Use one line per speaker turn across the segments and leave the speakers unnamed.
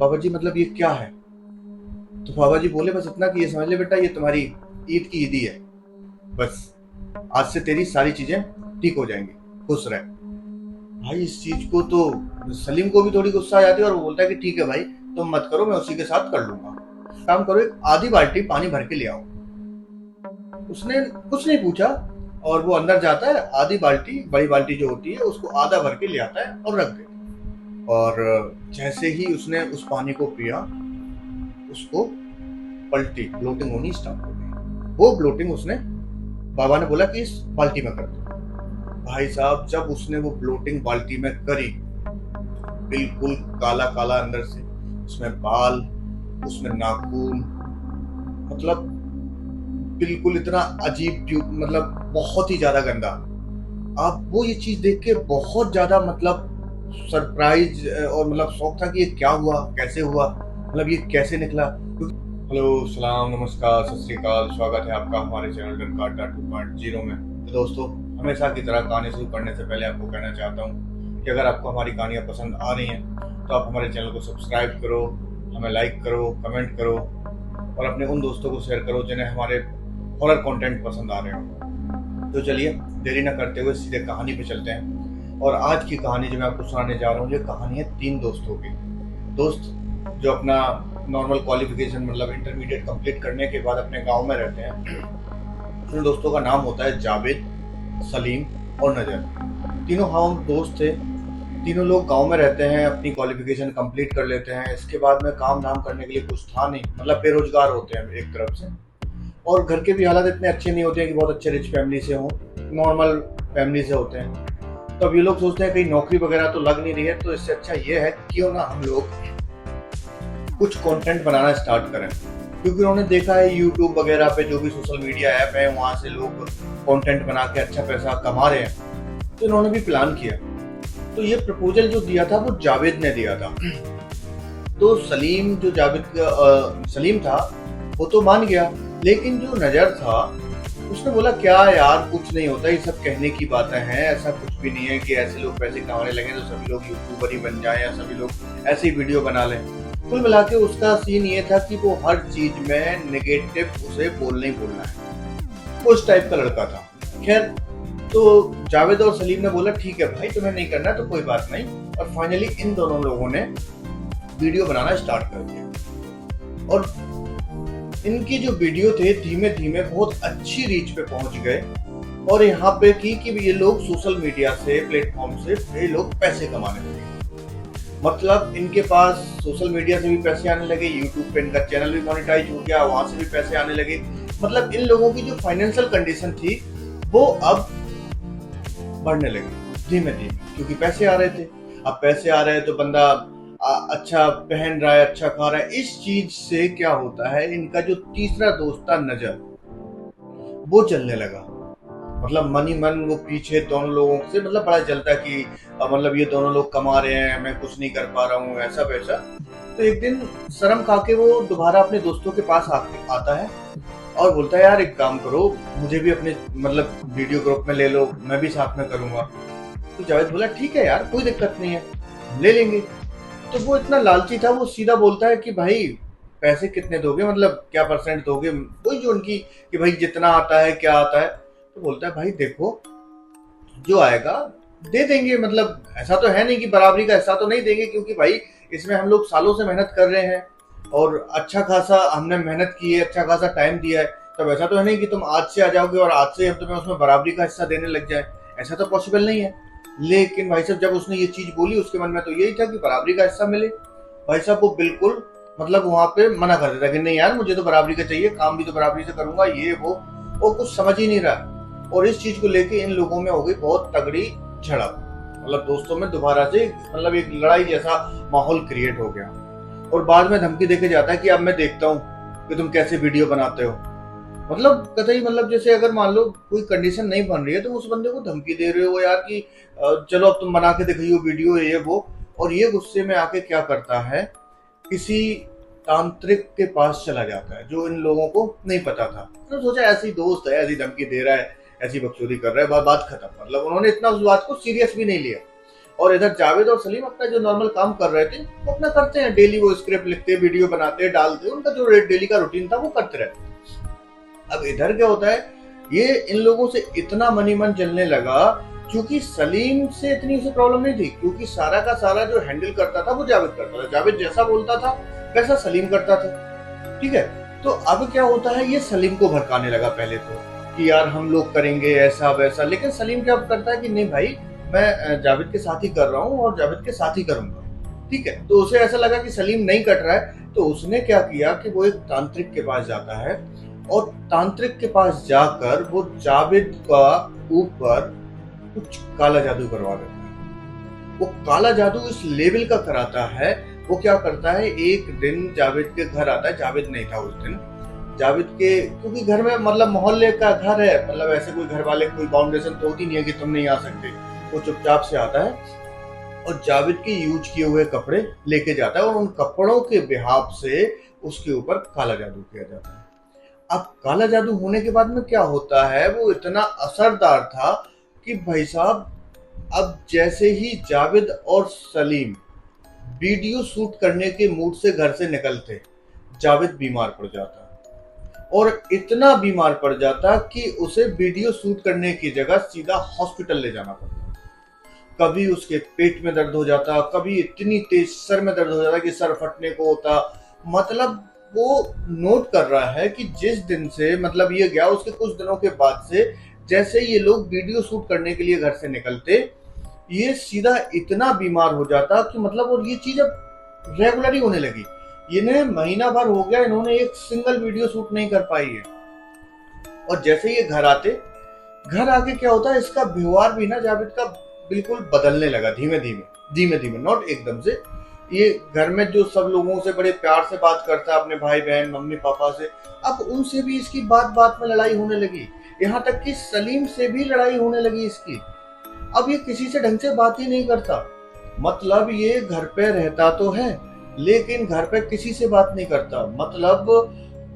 बाबा जी मतलब ये क्या है? तो बाबा जी बोले बस इतना कि ये समझ ले बेटा, ये तुम्हारी ईद की ईदी है। बस आज से तेरी सारी चीजें ठीक हो जाएंगी, खुश रह। भाई इस चीज को तो सलीम को भी थोड़ी गुस्सा आ जाती है और वो बोलता है कि ठीक है भाई, तुम मत करो, मैं उसी के साथ कर लूंगा। काम करो, एक आधी बाल्टी पानी भर के ले आओ। उसने कुछ नहीं पूछा और वो अंदर जाता है, आधी बाल्टी, बड़ी बाल्टी जो होती है उसको आधा भर के ले आता है और रख देता। और जैसे ही उसने उस पानी को पिया, उसको पलटी ब्लोटिंग होनी स्टार्ट हो गई। वो ब्लोटिंग उसने, बाबा ने बोला कि इस बाल्टी में कर दो। भाई साहब जब उसने वो ब्लोटिंग बाल्टी में करी, बिल्कुल काला काला अंदर से, उसमें बाल, उसमें नाखून, मतलब बिल्कुल इतना अजीब ट्यूब, मतलब बहुत ही ज्यादा गंदा। आप वो ये चीज देख के बहुत ज्यादा मतलब सरप्राइज और मतलब शौक था कि ये क्या हुआ, कैसे हुआ, मतलब ये कैसे निकला। हेलो, सलाम, नमस्कार, सत श्री अकाल, स्वागत है आपका हमारे चैनल डनकाटा 2.0 में। तो दोस्तों, हमेशा की तरह कहानी शुरू करने से पहले आपको कहना चाहता हूँ कि अगर आपको हमारी कहानियाँ पसंद आ रही हैं तो आप हमारे चैनल को सब्सक्राइब करो, हमें लाइक करो, कमेंट करो और अपने उन दोस्तों को शेयर करो जिन्हें हमारे हॉरर कंटेंट पसंद आ रहे हो। तो चलिए देरी न करते हुए सीधे कहानी पे चलते हैं। और आज की कहानी जो मैं आपको सुनाने जा रहा हूँ, ये कहानी है 3 दोस्तों की। दोस्त जो अपना नॉर्मल क्वालिफिकेशन मतलब इंटरमीडिएट कंप्लीट करने के बाद अपने गांव में रहते हैं। उन दोस्तों का नाम होता है जावेद, सलीम और नजर। तीनों हम दोस्त थे। तीनों लोग गांव में रहते हैं, अपनी क्वालिफिकेशन कंप्लीट कर लेते हैं। इसके बाद में काम धाम करने के लिए कुछ था नहीं, मतलब बेरोजगार होते हैं एक तरफ से। और घर के भी हालात इतने अच्छे नहीं होते हैं कि बहुत अच्छे रिच फैमिली से हों, नॉर्मल फैमिली से होते हैं। तो अब ये लोग सोचते हैं कहीं नौकरी वगैरह तो लग नहीं रही है, तो इससे अच्छा ये है कि क्यों ना हम लोग कुछ कंटेंट बनाना स्टार्ट करें। क्योंकि उन्होंने देखा है यूट्यूब वगैरह पे जो भी सोशल मीडिया ऐप है, वहाँ से लोग कंटेंट बना के अच्छा पैसा कमा रहे हैं। तो इन्होंने भी प्लान किया। तो ये प्रपोजल जो दिया था वो जावेद ने दिया था। तो सलीम जो सलीम था वो तो मान गया, लेकिन जो नजर था उसने बोला क्या यार, कुछ नहीं होता, ये सब कहने की बातें हैं, ऐसा कुछ भी नहीं है कि ऐसे लोग पैसे कमाने लगे तो सभी लोग यूट्यूबर ही बन जाएं या सभी लोग ऐसे ही वीडियो बना लें। कुल मिला के उसका सीन ये था कि वो हर चीज में नेगेटिव उसे बोलना ही बोलना है, उस टाइप का लड़का था। खैर, तो जावेद और सलीम ने बोला ठीक है भाई, तुम्हें नहीं करना तो कोई बात नहीं। और फाइनली इन दोनों लोगों ने वीडियो बनाना स्टार्ट कर दिया। और इनकी जो वीडियो थे धीमे धीमे बहुत अच्छी रीच पे पहुंच गए। और यहाँ पे कि ये लोग सोशल मीडिया से, प्लेटफॉर्म से ये लोग पैसे कमाने लगे। मतलब इनके पास सोशल मीडिया से भी पैसे आने लगे, यूट्यूब पे इनका चैनल भी मोनेटाइज हो गया, वहां से भी पैसे आने लगे। मतलब इन लोगों की जो फाइनेंशियल कंडीशन थी वो अब बढ़ने लगी धीमे धीमे, क्योंकि पैसे आ रहे थे। अब पैसे आ रहे हैं तो बंदा अच्छा पहन रहा है, अच्छा खा रहा है। इस चीज से क्या होता है, इनका जो तीसरा दोस्त था नजर, वो चलने लगा। मतलब मन ही मन वो पीछे दोनों लोगों से मतलब बड़ा जलता कि मतलब ये दोनों लोग कमा रहे हैं, मैं कुछ नहीं कर पा रहा हूँ, ऐसा वैसा। तो एक दिन शर्म खा के वो दोबारा अपने दोस्तों के पास आता है और बोलता है यार एक काम करो, मुझे भी अपने मतलब वीडियो ग्रुप में ले लो, मैं भी साथ में करूंगा। तो जावेद बोला ठीक है यार, कोई दिक्कत नहीं है, हम ले लेंगे। तो वो इतना लालची था, वो सीधा बोलता है कि भाई पैसे कितने दोगे, मतलब क्या परसेंट दोगे, वही जो उनकी कि भाई जितना आता है क्या आता है। तो बोलता है भाई देखो, जो आएगा दे देंगे, मतलब ऐसा तो है नहीं कि बराबरी का हिस्सा तो नहीं देंगे, क्योंकि भाई इसमें हम लोग सालों से मेहनत कर रहे हैं और अच्छा खासा हमने मेहनत की है, अच्छा खासा टाइम दिया है। तब ऐसा तो है नहीं कि तुम आज से आ जाओगे और आज से हम तुम्हें उसमें बराबरी का हिस्सा देने लग जाए, ऐसा तो पॉसिबल नहीं है। लेकिन भाई साहब जब उसने ये चीज बोली, उसके मन में तो यही था कि बराबरी का हिस्सा मिले। भाई साहब वो बिल्कुल मतलब वहां पे मना कर देता कि नहीं यार, मुझे तो बराबरी का चाहिए, काम भी तो बराबरी से करूंगा, ये वो कुछ समझ ही नहीं रहा। और इस चीज को लेके इन लोगों में हो गई बहुत तगड़ी झड़प, मतलब दोस्तों में दोबारा से मतलब एक लड़ाई जैसा माहौल क्रिएट हो गया। और बाद में धमकी देके जाता है कि अब मैं देखता हूँ कि तुम कैसे वीडियो बनाते हो। मतलब कतई मतलब जैसे अगर मान लो कोई कंडीशन नहीं बन रही है तो उस बंदे को धमकी दे रहे हो यार कि चलो अब तुम बना के दिखाइयो वीडियो, ये वो। और ये गुस्से में आके क्या करता है, किसी तांत्रिक के पास चला जाता है, जो इन लोगों को नहीं पता था। तो सोचा ऐसी दोस्त है, ऐसी धमकी दे रहा है, ऐसी बकचोदी कर रहा है, बात खत्म। मतलब उन्होंने इतना उस बात को सीरियस भी नहीं लिया। और इधर जावेद और सलीम अपना जो नॉर्मल काम कर रहे थे वो अपना करते हैं, डेली वो स्क्रिप्ट लिखते, वीडियो बनाते, डालते, उनका जो डेली का रूटीन था वो करते रहते। अब इधर क्या होता है, ये इन लोगों से इतना मनी मन चलने लगा क्योंकि सलीम से इतनी उसे प्रॉब्लम नहीं थी, क्योंकि सारा का सारा जो हैंडल करता था वो जावेद करता था, जावेद जैसा बोलता था वैसा सलीम करता था, ठीक है। तो अब क्या होता है, ये सलीम को भड़काने लगा पहले तो कि यार हम लोग करेंगे ऐसा वैसा, लेकिन सलीम क्या करता है कि नहीं भाई मैं जावेद के साथ ही कर रहा हूँ और जावेद के साथ ही करूंगा, ठीक है। तो उसे ऐसा लगा कि सलीम नहीं कट रहा है, तो उसने क्या किया कि वो एक तांत्रिक के पास जाता है और तांत्रिक के पास जाकर वो जावेद का ऊपर कुछ काला जादू करवा देता है। वो काला जादू इस लेवल का कराता है, वो क्या करता है, एक दिन जावेद के घर आता है, जावेद नहीं था उस दिन, जावेद के क्योंकि घर में मतलब मोहल्ले का घर है, मतलब ऐसे कोई घर वाले कोई बाउंडेशन तो होती नहीं है कि तुम नहीं आ सकते, वो चुपचाप से आता है और जावेद के यूज किए हुए कपड़े लेके जाता है और उन कपड़ों के बिहाफ से उसके ऊपर काला जादू किया जाता है। अब काला जादू होने के बाद में क्या होता है, वो इतना असरदार था कि भाई साहब अब जैसे ही जावेद और सलीम वीडियो शूट करने के मूड से घर से निकलते, जावेद बीमार पड़ जाता और इतना बीमार पड़ जाता कि उसे वीडियो शूट करने की जगह सीधा हॉस्पिटल ले जाना पड़ता। कभी उसके पेट में दर्द हो जाता, कभी इतनी तेज सर में दर्द हो जाता कि सर फटने को होता। मतलब वो नोट कर रहा है कि जिस दिन से मतलब ये गया उसके कुछ दिनों के बाद से जैसे ये लोग वीडियो शूट करने के लिए घर से निकलते, ये सीधा इतना बीमार हो जाता कि मतलब, और ये चीज अब रेगुलर ही होने लगी। इन्हें महीना भर हो गया, इन्होंने एक सिंगल वीडियो शूट नहीं कर पाई है। और जैसे ये घर आते, घर आके क्या होता है, इसका व्यवहार भी ना जावेद का बिल्कुल बदलने लगा, धीमे धीमे, नॉट एकदम से। ये घर में जो सब लोगों से बड़े प्यार से बात करता है, अपने भाई बहन मम्मी पापा से, अब उनसे भी इसकी बात बात में लड़ाई होने लगी, यहाँ तक कि सलीम से भी लड़ाई होने लगी इसकी। अब ये किसी से ढंग से बात ही नहीं करता, मतलब ये घर पे रहता तो है लेकिन घर पे किसी से बात नहीं करता। मतलब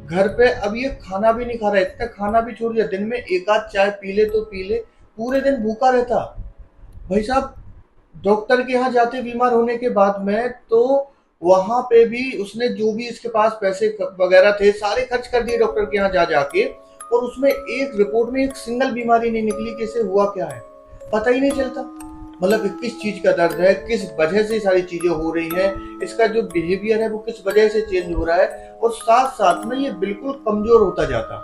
घर पे अब ये खाना भी नहीं खा रहा है, इतना खाना भी छोड़ दिया, दिन में एक आध चाय पी ले तो पी ले, पूरे दिन भूखा रहता। भाई साहब डॉक्टर के यहाँ जाते बीमार होने के बाद में, तो वहां पे भी उसने जो भी इसके पास पैसे वगैरह थे सारे खर्च कर दिए डॉक्टर के यहाँ जा जाके, और उसमें एक रिपोर्ट में एक सिंगल बीमारी नहीं निकली कि इसे हुआ क्या है, पता ही नहीं चलता। मतलब किस चीज का दर्द है, किस वजह से सारी चीजें हो रही हैं, इसका जो बिहेवियर है वो किस वजह से चेंज हो रहा है, और साथ साथ में ये बिल्कुल कमजोर होता जाता।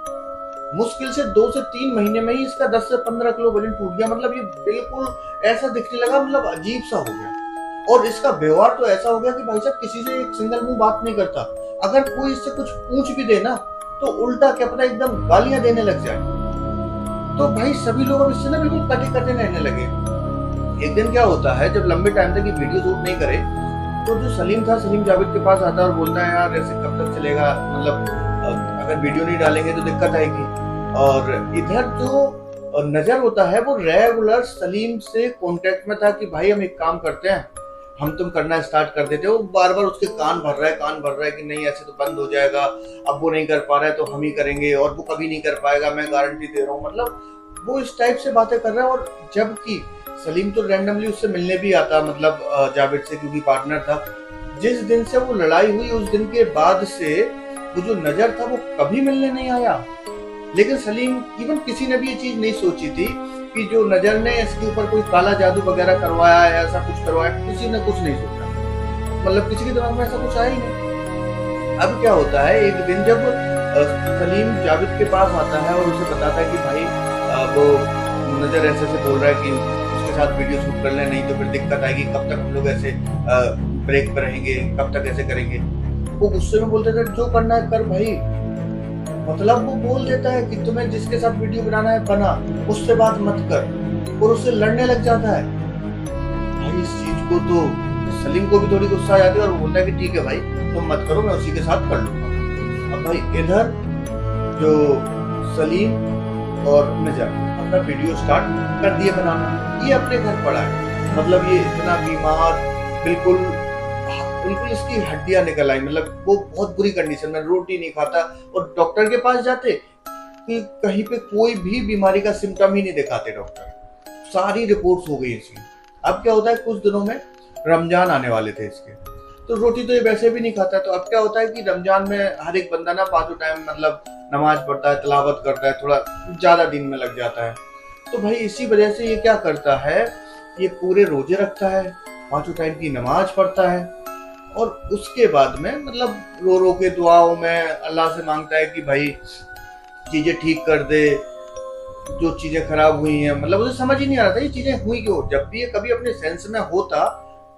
मुश्किल से 2 से 3 महीने में ही इसका 10 से 15 किलो वजन टूट गया। मतलब ये बिल्कुल ऐसा दिखने लगा, मतलब अजीब सा हो गया। और इसका व्यवहार तो ऐसा हो गया कि भाई साहब किसी से एक सिंगल मुंह बात नहीं करता, अगर कोई इससे कुछ पूछ भी दे ना तो उल्टा क्या पता एकदम गालियां देने लग जाए। तो भाई सभी लोग अब इससे ना बिल्कुल कटे कटे रहने लगे। एक दिन क्या होता है, जब लंबे टाइम तक ये वीडियो शूट नहीं करे तो जो सलीम था, सलीम जावेद के पास आता है और बोलता है यार ऐसे कब तक चलेगा, मतलब अगर वीडियो नहीं डालेंगे तो दिक्कत आएगी। और इधर जो नजर होता है वो रेगुलर सलीम से कांटेक्ट में था कि भाई हम एक काम करते हैं, हम तुम करना स्टार्ट कर देते हो। बार बार उसके कान भर रहा है कि नहीं ऐसे तो बंद हो जाएगा, अब वो नहीं कर पा रहा है तो हम ही करेंगे, और वो कभी नहीं कर पाएगा, मैं गारंटी दे रहा हूँ। मतलब वो इस टाइप से बातें कर रहा है। और जबकि सलीम तो रैंडमली उससे मिलने भी आता, मतलब जावेद से, क्योंकि पार्टनर था। जिस दिन से वो लड़ाई हुई उस दिन के बाद से वो जो नजर था वो कभी मिलने नहीं आया। लेकिन सलीम इवन किसी ने भी ये चीज नहीं सोची थी कि जो नजर ने इसके ऊपर कोई काला जादू वगैरह करवाया है, ऐसा कुछ करवाया, किसी ने कुछ नहीं सोचा। मतलब किसी के दिमाग में ऐसा कुछ आया ही नहीं। अब क्या होता है, एक दिन जब सलीम जावेद के पास आता है और उसे बताता है कि भाई वो नजर ऐसे ऐसे बोल रहा है कि उसके साथ वीडियो शूट कर ले, नहीं तो फिर दिक्कत आएगी, कब तक हम लोग ऐसे ब्रेक पर रहेंगे, कब तक ऐसे करेंगे। वो गुस्से में बोलते थे जो करना है कर भाई। मतलब वो बोल देता है कि तुम्हें जिसके साथ वीडियो बनाना है बना, उससे बात मत कर, और उससे लड़ने लग जाता है। भाई इस चीज को तो सलीम को भी थोड़ी गुस्सा आ जाती है और वो बोलता है कि ठीक है भाई तुम मत करो, मैं उसी के साथ कर लूंगा। अब भाई इधर जो सलीम और नजर अपना वीडियो स्टार्ट कर दिए बनाना, ये अपने घर पड़ा है। मतलब ये इतना बीमार, बिल्कुल इसकी हड्डियां निकल आई, मतलब वो बहुत बुरी कंडीशन में, रोटी नहीं खाता, और डॉक्टर के पास जाते कि कहीं पे कोई भी बीमारी का सिम्टम ही नहीं दिखाते डॉक्टर, सारी रिपोर्ट्स हो गई इसकी। अब क्या होता है, कुछ दिनों में रमजान आने वाले थे इसके, तो रोटी तो ये वैसे भी नहीं खाता। तो अब क्या होता है कि रमजान में हर एक बंदा ना 5 टाइम मतलब नमाज पढ़ता है, तिलावत करता है, थोड़ा ज्यादा दिन में लग जाता है। तो भाई इसी वजह से ये क्या करता है, ये पूरे रोजे रखता है, 5 टाइम की नमाज पढ़ता है, और उसके बाद में मतलब रो रो के दुआओं में अल्लाह से मांगता है कि भाई चीजें ठीक कर दे, जो चीजें खराब हुई हैं। मतलब उसे समझ ही नहीं आ रहा था ये चीजें हुई क्यों। जब भी ये कभी अपने सेंस में होता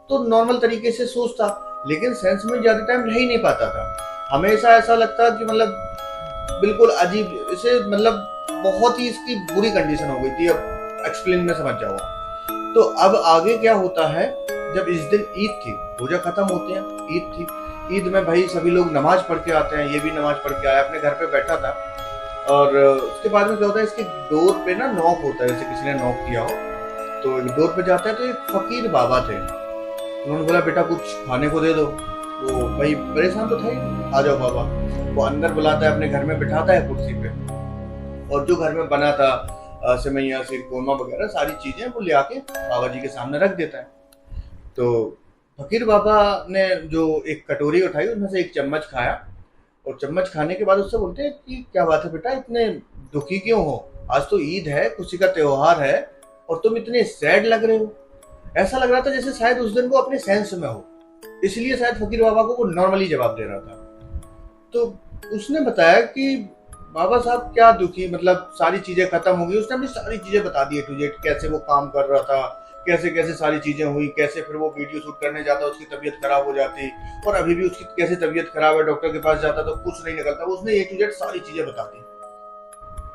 तो नॉर्मल तरीके से सोचता, लेकिन सेंस में ज्यादा टाइम रह ही नहीं पाता था। हमेशा ऐसा लगता कि मतलब बिल्कुल अजीब, इसे मतलब बहुत ही इसकी बुरी कंडीशन हो गई थी। अब एक्सप्लेन में समझ जाऊंगा। तो अब आगे क्या होता है, जब इस दिन ईद थी, रोजा खत्म होते हैं, ईद थी। ईद में भाई सभी लोग नमाज पढ़ के आते हैं, ये भी नमाज पढ़ के आया, अपने घर पे बैठा था। और उसके बाद में क्या होता है, इसके डोर पे ना नॉक होता है, जैसे किसी ने नॉक किया हो तो डोर पे जाता है। तो एक फकीर बाबा थे, उन्होंने बोला बेटा कुछ खाने को दे दो। वो भाई परेशान तो था ही, आ जाओ बाबा। वो अंदर बुलाता है, अपने घर में बिठाता है कुर्सी पे, और जो घर में बना था सेवैयां से कोरमा वगैरह सारी चीजें वो ले आके बाबा जी के सामने रख देता है। तो फकीर बाबा ने जो एक कटोरी उठाई, उसमें से एक चम्मच खाया, और चम्मच खाने के बाद उससे बोलते हैं कि क्या बात है बेटा, इतने दुखी क्यों हो, आज तो ईद है, खुशी का त्योहार है, और तुम इतने सैड लग रहे हो। ऐसा लग रहा था जैसे शायद उस दिन वो अपने सेंस में हो, इसलिए शायद फकीर बाबा को वो नॉर्मली जवाब दे रहा था। तो उसने बताया कि बाबा साहब क्या दुखी, मतलब सारी चीजें खत्म हो गई। उसने अपनी सारी चीजें बता दी टू जेड, कैसे वो काम कर रहा था, कैसे कैसे सारी चीजें हुई, कैसे फिर वो वीडियो शूट करने जाता, उसकी तबीयत खराब हो जाती, और अभी भी उसकी कैसे तबीयत खराब है, डॉक्टर के पास जाता तो कुछ नहीं निकलता। उसने ए टू जेड सारी चीजें बता दी।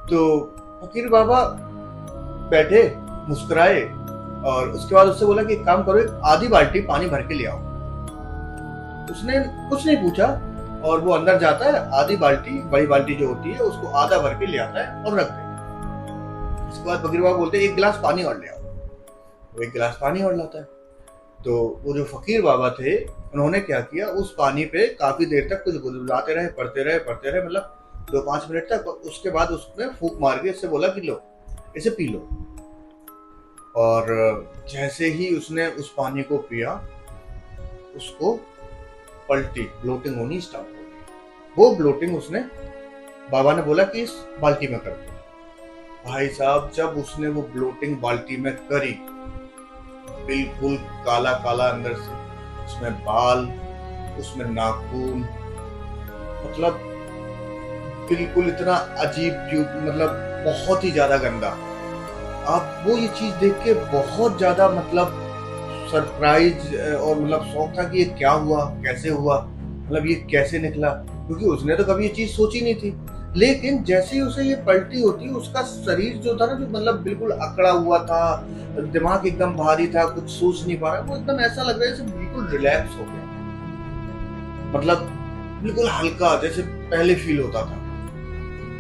तो फकीर बाबा बैठे, मुस्कुराए, और उसके बाद उससे बोला कि एक काम करो, एक आधी बाल्टी पानी भर के ले आओ। उसने कुछ नहीं पूछा, और वो अंदर जाता है, आधी बाल्टी, बड़ी बाल्टी जो होती है उसको आधा भर के ले आता है और रख देता है। उसके बाद फकीर बाबा बोलते हैं एक गिलास पानी और ले आओ। वो एक गिलास पानी और लाता है। तो वो जो फकीर बाबा थे, उन्होंने क्या किया, उस पानी पे काफी देर तक कुछ गुदगुदाते रहे, पढ़ते रहे, मतलब 2-5 मिनट तक। उसके बाद उसने फूंक मार के इससे बोला कि लो इसे पी लो। और जैसे ही उसने उस पानी को पिया, उसको पलटी, ब्लोटिंग होनी स्टार्ट हो गई। वो ब्लोटिंग उसने, बाबा ने बोला कि इस बाल्टी में कर दो। भाई साहब जब उसने वो ब्लोटिंग बाल्टी में करी, बिल्कुल काला काला अंदर से, उसमें बाल, उसमें नाखून, मतलब बिल्कुल इतना अजीब, मतलब बहुत ही ज्यादा गंदा। आप वो ये चीज देख के बहुत ज्यादा मतलब सरप्राइज और मतलब शौक था कि ये क्या हुआ, कैसे हुआ, मतलब ये कैसे निकला, क्योंकि उसने तो कभी ये चीज सोची नहीं थी। लेकिन जैसे ही उसे ये पलटी होती, उसका शरीर जो था ना, जो मतलब बिल्कुल अकड़ा हुआ था, दिमाग एकदम भारी था, कुछ सोच नहीं पा रहा, वो एकदम ऐसा लग रहा है जैसे बिल्कुल रिलैक्स हो गया, मतलब बिल्कुल हल्का, जैसे पहले फील होता था।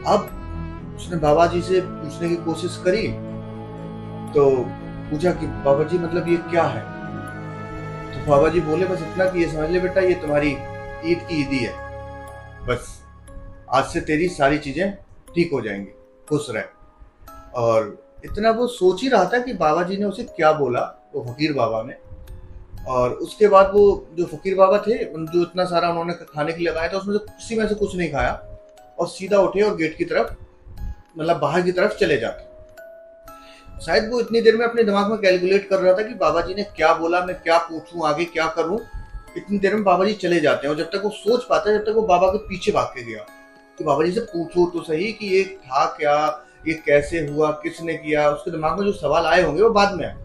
अब उसने बाबा जी से पूछने की कोशिश करी, तो पूछा कि बाबा जी मतलब ये क्या है। तो बाबा जी बोले बस इतना कि ये समझ ले बेटा, ये तुम्हारी ईद की ईदी है, बस आज से तेरी सारी चीजें ठीक हो जाएंगी, खुश रह। और इतना वो सोच ही रहा था कि बाबा जी ने उसे क्या बोला, वो फकीर बाबा ने। और उसके बाद वो जो फकीर बाबा थे, जो इतना सारा उन्होंने खाने के लिए लगाया था, उसमें से किसी में से कुछ नहीं खाया, और सीधा उठे और गेट की तरफ, मतलब बाहर की तरफ चले जाते। शायद वो इतनी देर में अपने दिमाग में कैलकुलेट कर रहा था कि बाबा जी ने क्या बोला, मैं क्या पूछूं, आगे क्या करूं। इतनी देर में बाबा जी चले जाते हैं, और जब तक वो सोच पाता है, जब तक वो बाबा के पीछे भाग के गया कि बाबा जी से पूछो तो सही कि ये था क्या, ये कैसे हुआ, किसने किया। उसके दिमाग में जो सवाल आए होंगे वो बाद में आए।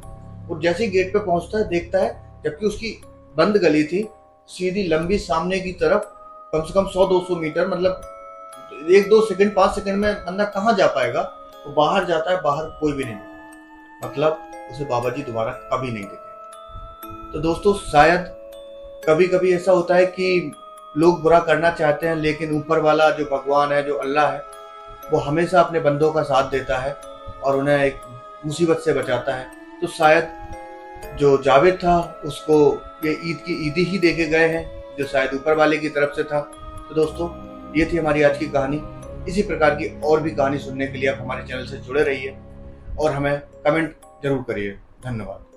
और जैसे ही गेट पे पहुंचता है, देखता है जबकि उसकी बंद गली थी, सीधी लंबी सामने की तरफ कम से कम 100-200 मीटर, मतलब 1-2 सेकंड 5 सेकंड में बंदा कहाँ जा पाएगा। वो बाहर जाता है, बाहर कोई भी नहीं दिखा, मतलब उसे बाबा जी दोबारा कभी नहीं दिखे। तो दोस्तों शायद कभी कभी ऐसा होता है कि लोग बुरा करना चाहते हैं, लेकिन ऊपर वाला जो भगवान है, जो अल्लाह है, वो हमेशा अपने बंदों का साथ देता है और उन्हें एक मुसीबत से बचाता है। तो शायद जो जावेद था उसको ये ईद की ईदी ही देके गए हैं, जो शायद ऊपर वाले की तरफ से था। तो दोस्तों ये थी हमारी आज की कहानी। इसी प्रकार की और भी कहानी सुनने के लिए आप हमारे चैनल से जुड़े रहिए और हमें कमेंट जरूर करिए। धन्यवाद।